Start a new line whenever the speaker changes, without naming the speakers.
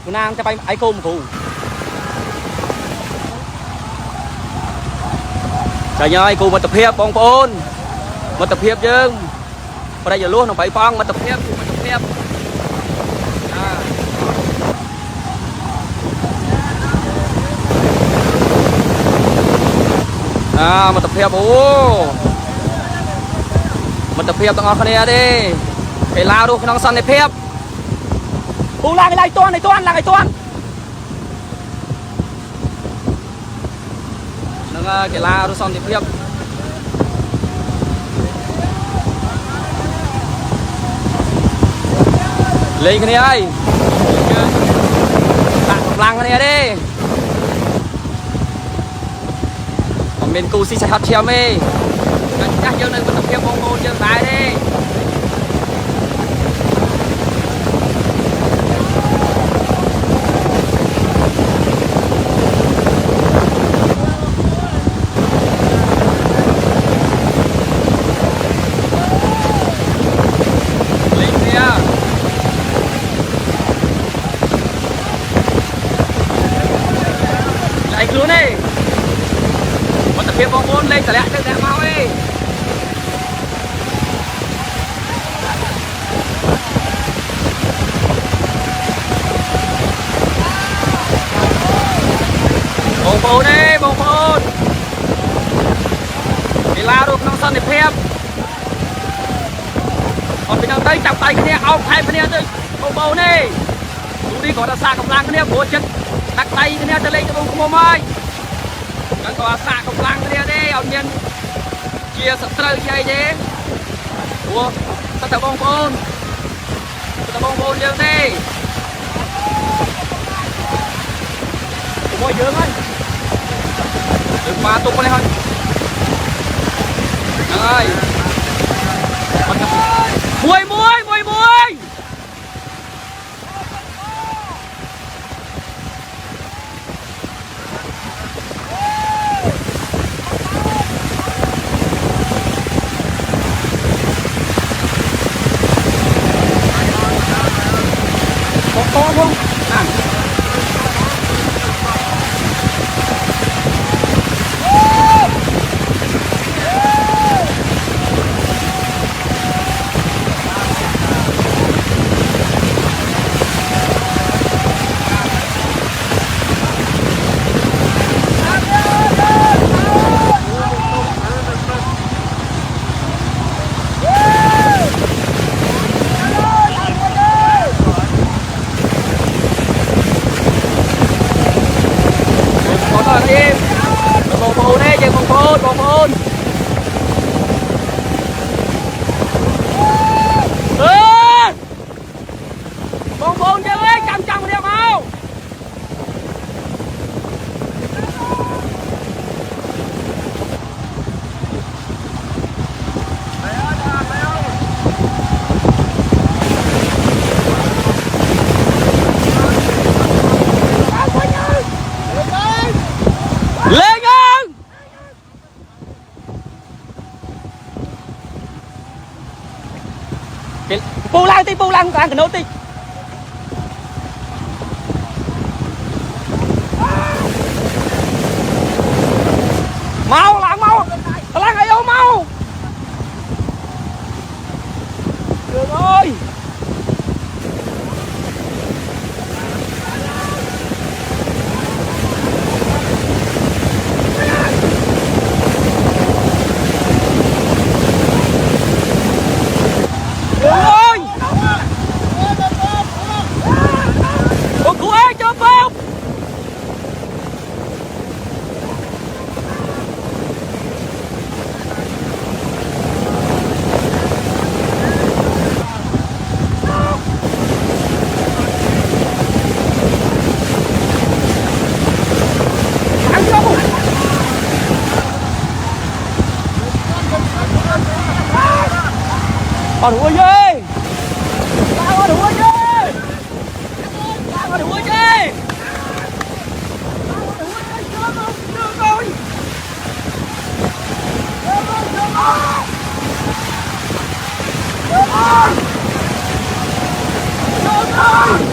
nàng cho bay ai khô một cụ trời ơi cụ mà tập hiệp bông bôn mà tập hiệp chứ ở đây giờ luôn nó phải phong mà tập hiệp mà tập hiệp ô mà tập hiệp tao ngọc này đi cái lao đâu cái nòng săn này hiệp ô là cái này toan là cái toan nó cái lao đâu săn này hiệp lên cái này ơi tặng lăng cái này đi còn bên cô xin chạy hot treo mê chắc dương này mình tập hiệp bông bồn dương tài đi luôn đi mình tập hiệp bóng bôn lên lại cho đẹp mau đi bóng bôn đi bóng bôn thì lao được nông sân để phép còn bây giờ đây chọc tay cái này ông thay cái này bóng bôn đi chú đi có đã xa cầm lang cái này bố chân đặt tay cái này cho lên cho bóng bôn ơi các có xạ công lăng kia đi ông nhân chia sắp tới chơi chứ ủa sao tao bông bôn dương đi tụi môi dương ơi đừng mà tung lên thôi ơi muôi to không bóng bôn bóng bôn chứ ơi chăm đi mau Pu lang cái nốt đi mau lang ai đâu mau được ơi Còn đuôi ơi! Còn đuôi ơi! Còn đuôi ơi! Con ơi!